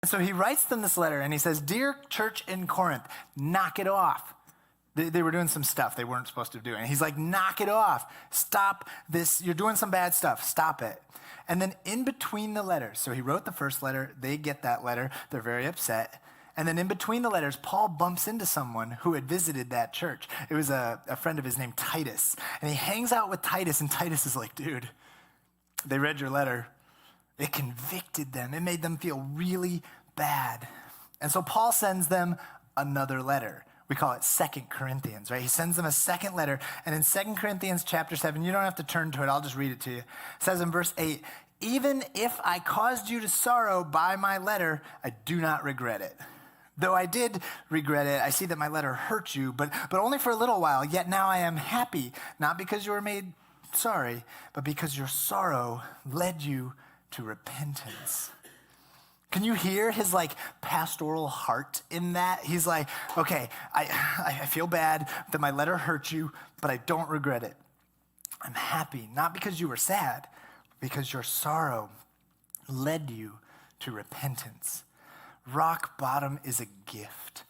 So he writes them this letter and he says, "Dear church in Corinth, knock it off." They were doing some stuff they weren't supposed to do. And he's like, knock it off. Stop this. You're doing some bad stuff. Stop it. And then in between the letters, so he wrote the first letter. They get that letter. They're very upset. And then in between the letters, Paul bumps into someone who had visited that church. It was a friend of his named Titus. And he hangs out with Titus, and Titus is like, "Dude, they read your letter. It convicted them. It made them feel really bad." And so Paul sends them another letter. We call it 2 Corinthians, right? He sends them a second letter. And in 2 Corinthians chapter 7, you don't have to turn to it. I'll just read it to you. It says in verse 8, "Even if I caused you to sorrow by my letter, I do not regret it. Though I did regret it, I see that my letter hurt you, but only for a little while. Yet now I am happy, not because you were made sorry, but because your sorrow led you to repentance." Can you hear his pastoral heart in that? He's like, okay, I feel bad that my letter hurt you, but I don't regret it. I'm happy, not because you were sad, but because your sorrow led you to repentance. Rock bottom is a gift.